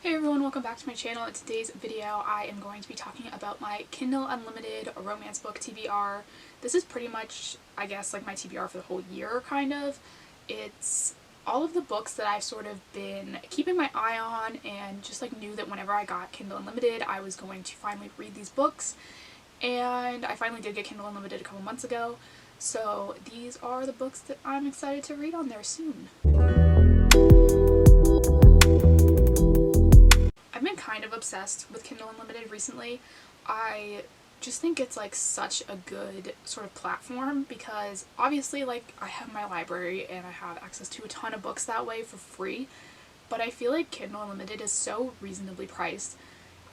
Hey everyone, welcome back to my channel. In today's video I am going to be talking about my Kindle Unlimited romance book TBR. This is pretty much, I guess, like my TBR for the whole year, kind of. It's all of the books that I've sort of been keeping my eye on and just like knew that whenever I got Kindle Unlimited I was going to finally read these books. And I finally did get Kindle Unlimited a couple months ago. So these are the books that I'm excited to read on there soon. I've been kind of obsessed with Kindle Unlimited recently. I just think it's like such a good sort of platform because obviously like I have my library and I have access to a ton of books that way for free, but I feel like Kindle Unlimited is so reasonably priced.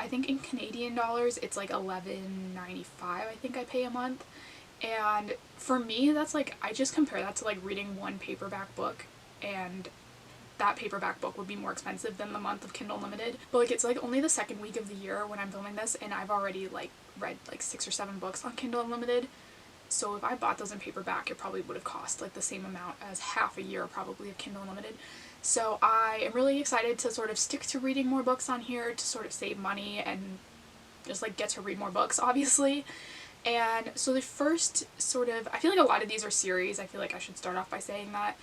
I think in Canadian dollars it's like $11.95 I think I pay a month, and for me that's like, I just compare that to like reading one paperback book, and that paperback book would be more expensive than the month of Kindle Unlimited. But like it's like only the second week of the year when I'm filming this and I've already like read like 6 or 7 books on Kindle Unlimited. So if I bought those in paperback it probably would have cost like the same amount as half a year probably of Kindle Unlimited. So I am really excited to sort of stick to reading more books on here to sort of save money and just like get to read more books obviously. And so the first sort of, I feel like a lot of these are series. I feel like I should start off by saying that.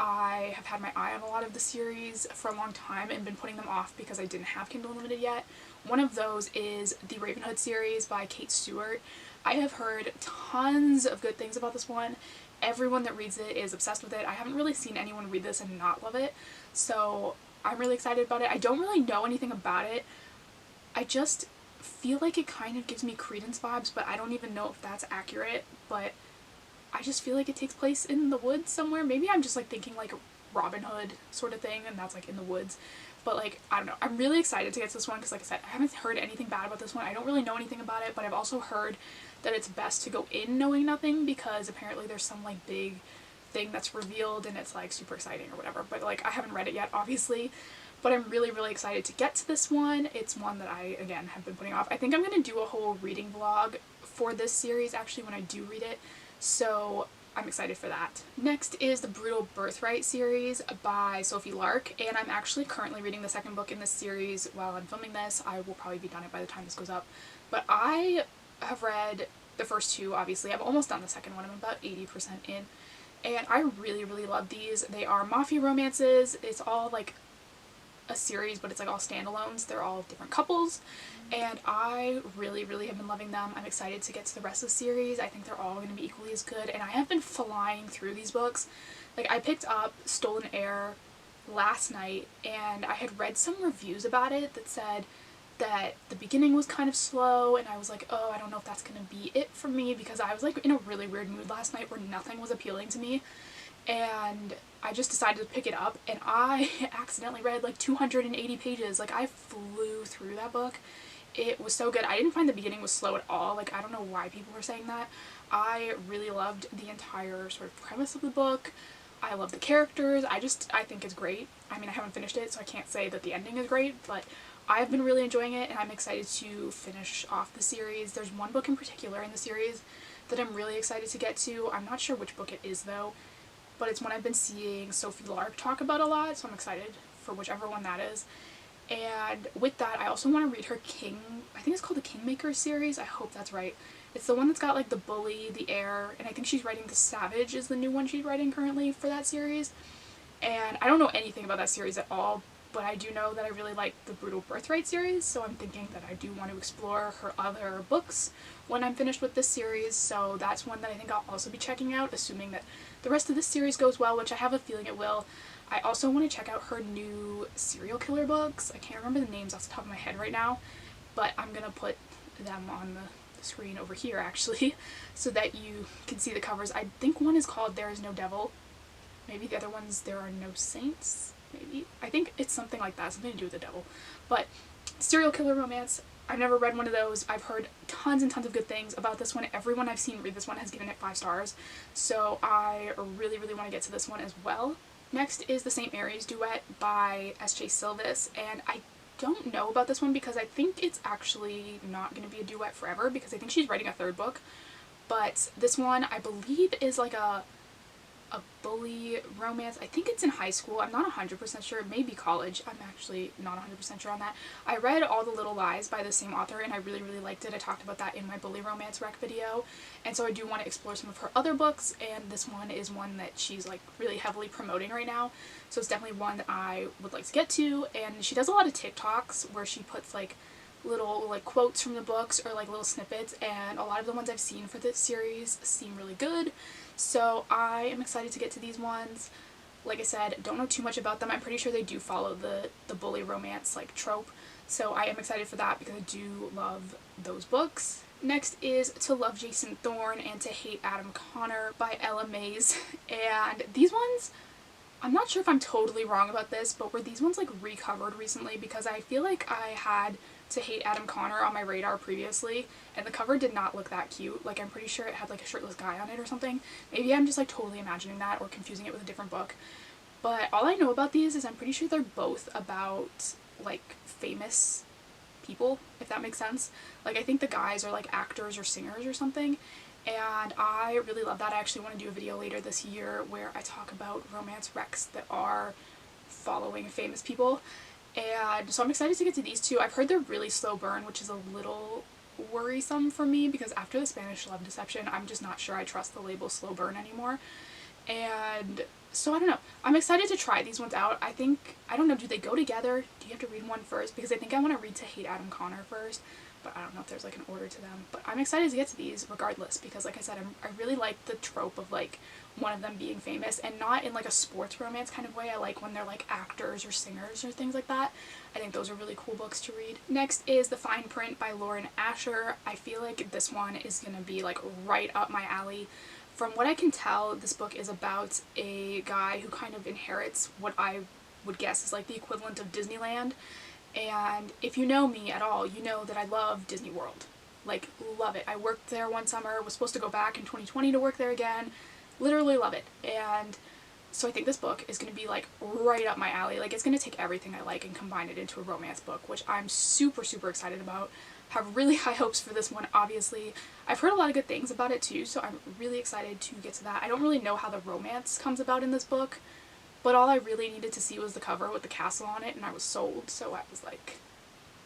I have had my eye on a lot of the series for a long time and been putting them off because I didn't have Kindle Unlimited yet. One of those is the Ravenhood series by Kate Stewart. I have heard tons of good things about this one. Everyone that reads it is obsessed with it. I haven't really seen anyone read this and not love it, so I'm really excited about it. I don't really know anything about it. I just feel like it kind of gives me Credence vibes, but I don't even know if that's accurate, but I just feel like it takes place in the woods somewhere. Maybe I'm just like thinking like Robin Hood sort of thing and that's like in the woods. But like, I don't know. I'm really excited to get to this one because like I said, I haven't heard anything bad about this one. I don't really know anything about it, but I've also heard that it's best to go in knowing nothing because apparently there's some like big thing that's revealed and it's like super exciting or whatever. But like I haven't read it yet obviously. But I'm really excited to get to this one. It's one that I, again, have been putting off. I think I'm going to do a whole reading vlog for this series actually when I do read it. So I'm excited for that. Next is the Brutal Birthright series by Sophie Lark, and I'm actually currently reading the second book in this series while I'm filming this. I will probably be done it by the time this goes up. But I have read the first two, obviously. I'm almost done the second one. I'm about 80% in. And I really love these. They are mafia romances. It's all like a series, but it's like all standalones. They're all different couples, and I really have been loving them. I'm excited to get to the rest of the series. I think they're all going to be equally as good, and I have been flying through these books. Like I picked up Stolen Heir last night, and I had read some reviews about it that said that the beginning was kind of slow, and I was like, oh, I don't know if that's going to be it for me because I was like in a really weird mood last night where nothing was appealing to me. And I just decided to pick it up and I accidentally read like 280 pages. Like I flew through that book. It was so good. I didn't find the beginning was slow at all. Like I don't know why people were saying that. I really loved the entire sort of premise of the book. I love the characters. I think it's great. I mean, I haven't finished it so I can't say that the ending is great, but I've been really enjoying it and I'm excited to finish off the series. There's one book in particular in the series that I'm really excited to get to. I'm not sure which book it is though, but it's one I've been seeing Sophie Lark talk about a lot, so I'm excited for whichever one that is. And with that, I also want to read her I think it's called the Kingmaker series, I hope that's right. It's the one that's got like the bully, the heir, and I think she's writing The Savage is the new one she's writing currently for that series. And I don't know anything about that series at all, but I do know that I really like the Brutal Birthright series, so I'm thinking that I do want to explore her other books when I'm finished with this series, so that's one that I think I'll also be checking out, assuming that the rest of this series goes well, which I have a feeling it will. I also want to check out her new serial killer books. I can't remember the names off the top of my head right now, but I'm going to put them on the screen over here actually, so that you can see the covers. I think one is called There Is No Devil. Maybe the other one's There Are No Saints. Maybe. I think it's something like that, something to do with the devil. But serial killer romance, I've never read one of those. I've heard tons and tons of good things about this one. Everyone I've seen read this one has given it 5 stars. So I really want to get to this one as well. Next is The St. Mary's Duet by S.J. Silvis, and I don't know about this one because I think it's actually not going to be a duet forever because I think she's writing a 3rd book. But this one I believe is like a a bully romance. I think it's in high school. I'm not 100% sure. It may be college. I'm actually not 100% sure on that. I read All the Little Lies by the same author, and I really, really liked it. I talked about that in my bully romance rec video, and so I do want to explore some of her other books, and this one is one that she's like really heavily promoting right now, so it's definitely one that I would like to get to. And she does a lot of TikToks where she puts like little like quotes from the books or like little snippets, and a lot of the ones I've seen for this series seem really good. So I am excited to get to these ones. Like I said, don't know too much about them. I'm pretty sure they do follow the bully romance like trope. So I am excited for that because I do love those books. Next is To Love Jason Thorne and To Hate Adam Connor by Ella Mays. And these ones, I'm not sure if I'm totally wrong about this, but were these ones like recovered recently? Because I feel like I had To Hate Adam Connor on my radar previously, and the cover did not look that cute. Like, I'm pretty sure it had like a shirtless guy on it or something. Maybe I'm just like totally imagining that or confusing it with a different book. But all I know about these is I'm pretty sure they're both about like famous people, if that makes sense. Like, I think the guys are like actors or singers or something, and I really love that. I actually want to do a video later this year where I talk about romance recs that are following famous people. And so I'm excited to get to these two. I've heard they're really slow burn, which is a little worrisome for me because after the Spanish Love Deception, I'm just not sure I trust the label slow burn anymore. And so I don't know. I'm excited to try these ones out. I don't know, do they go together? Do you have to read one first? Because I think I want to read To Hate Adam Connor first, but I don't know if there's like an order to them. But I'm excited to get to these regardless because like I said, I really like the trope of like one of them being famous, and not in like a sports romance kind of way. I like when they're like actors or singers or things like that. I think those are really cool books to read. Next is The Fine Print by Lauren Asher. I feel like this one is gonna be like right up my alley. From what I can tell, this book is about a guy who kind of inherits what I would guess is like the equivalent of Disneyland. And if you know me at all, you know that I love Disney World. Like, love it. I worked there one summer, was supposed to go back in 2020 to work there again. Literally love it. And so I think this book is going to be like right up my alley. Like, it's going to take everything I like and combine it into a romance book, which I'm super, super excited about. Have really high hopes for this one, obviously. I've heard a lot of good things about it too, so I'm really excited to get to that. I don't really know how the romance comes about in this book, but all I really needed to see was the cover with the castle on it, and I was sold, so I was like,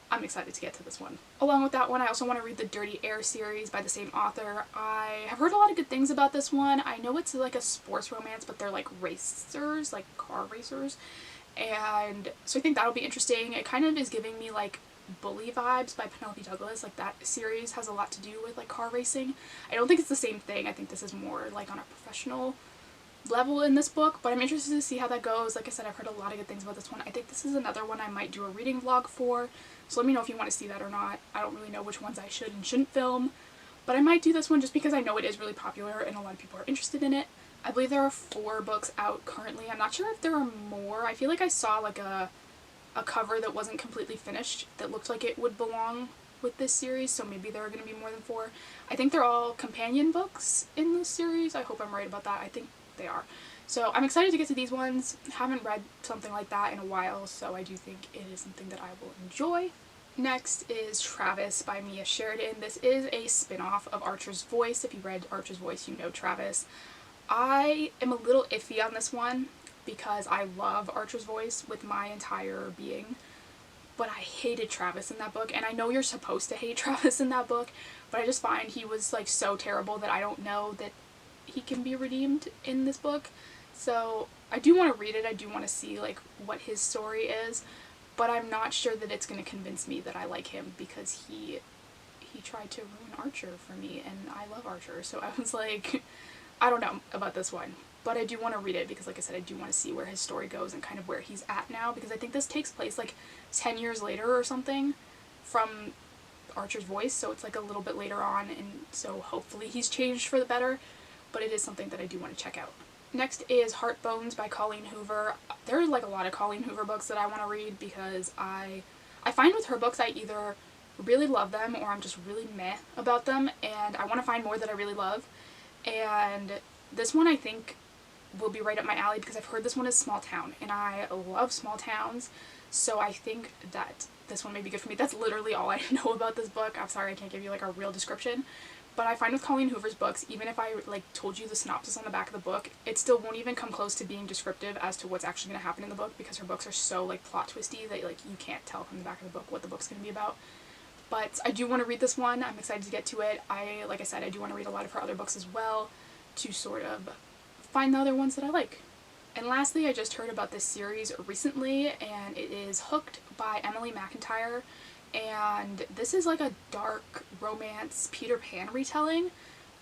I'm excited to get to this one. Along with that one, I also want to read the Dirty Air series by the same author. I have heard a lot of good things about this one. I know it's like a sports romance, but they're like racers, like car racers, and so I think that'll be interesting. It kind of is giving me like Bully vibes by Penelope Douglas. Like, that series has a lot to do with like car racing. I don't think it's the same thing. I think this is more like on a professional level in this book, but I'm interested to see how that goes. Like I said, I've heard a lot of good things about this one. I think this is another one I might do a reading vlog for, so let me know if you want to see that or not. I don't really know which ones I should and shouldn't film, but I might do this one just because I know it is really popular and a lot of people are interested in it. I believe there are 4 books out currently. I'm not sure if there are more. I feel like I saw like a cover that wasn't completely finished that looked like it would belong with this series, so maybe there are going to be more than 4. I think they're all companion books in this series. I hope I'm right about that. I think they are. So I'm excited to get to these ones. Haven't read something like that in a while, so I do think it is something that I will enjoy. Next is Travis by Mia Sheridan. This is a spin-off of Archer's Voice. If you read Archer's Voice, you know Travis. I am a little iffy on this one because I love Archer's Voice with my entire being, but I hated Travis in that book, and I know you're supposed to hate Travis in that book, but I just find he was like so terrible that I don't know that he can be redeemed in this book. So I do want to read it. I do want to see like what his story is, but I'm not sure that it's going to convince me that I like him because he tried to ruin Archer for me, and I love Archer, so I was like, I don't know about this one. But I do want to read it because, like I said, I do want to see where his story goes and kind of where he's at now, because I think this takes place like 10 years later or something from Archer's Voice, so it's like a little bit later on, and so hopefully he's changed for the better, but it is something that I do want to check out. Next is Heartbones by Colleen Hoover. There are like a lot of Colleen Hoover books that I want to read because I find with her books I either really love them or I'm just really meh about them, and I want to find more that I really love, and this one I think will be right up my alley because I've heard this one is small town, and I love small towns, so I think that this one may be good for me. That's literally all I know about this book. I'm sorry I can't give you like a real description, But I find with Colleen Hoover's books, even if I like told you the synopsis on the back of the book, it still won't even come close to being descriptive as to what's actually going to happen in the book, because her books are so like plot twisty that like you can't tell from the back of the book what the book's going to be about. But I do want to read this one. I'm excited to get to it. Like I said, I do want to read a lot of her other books as well to sort of find the other ones that I like. And lastly, I just heard about this series recently, and it is Hooked by Emily McIntyre. And this is like a dark romance Peter Pan retelling,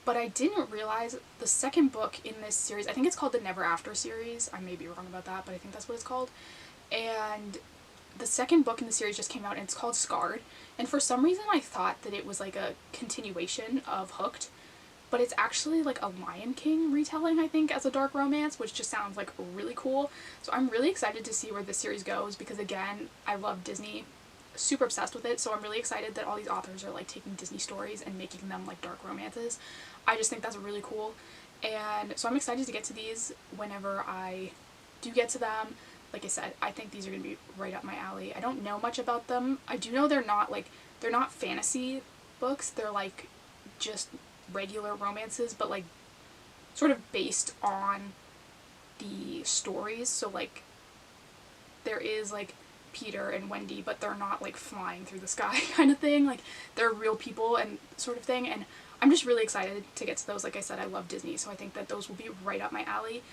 but I didn't realize the second book in this series, I think it's called the Never After series. I may be wrong about that, but I think that's what it's called. And the second book in the series just came out, and it's called Scarred. And for some reason I thought that it was like a continuation of Hooked, but it's actually like a Lion King retelling, I think, as a dark romance, which just sounds like really cool. So I'm really excited to see where this series goes, because again, I love Disney, super obsessed with it, so I'm really excited that all these authors are like taking Disney stories and making them like dark romances. I just think that's really cool, and so I'm excited to get to these whenever I do get to them. Like I said, I think these are going to be right up my alley. I don't know much about them. I do know they're not fantasy books. They're like just regular romances, but like sort of based on the stories. So like there is like Peter and Wendy, but they're not like flying through the sky kind of thing. Like they're real people and sort of thing, and I'm just really excited to get to those. Like I said, I love Disney, so I think that those will be right up my alley.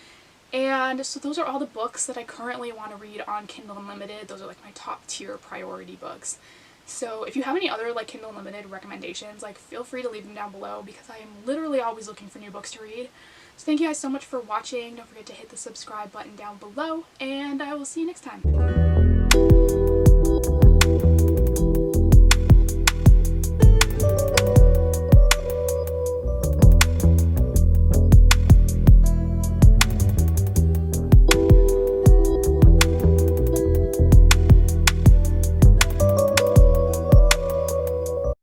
And so those are all the books that I currently want to read on Kindle Unlimited. Those are like my top tier priority books. So if you have any other like Kindle Unlimited recommendations, like feel free to leave them down below, because I am literally always looking for new books to read. So thank you guys so much for watching. Don't forget to hit the subscribe button down below, and I will see you next time.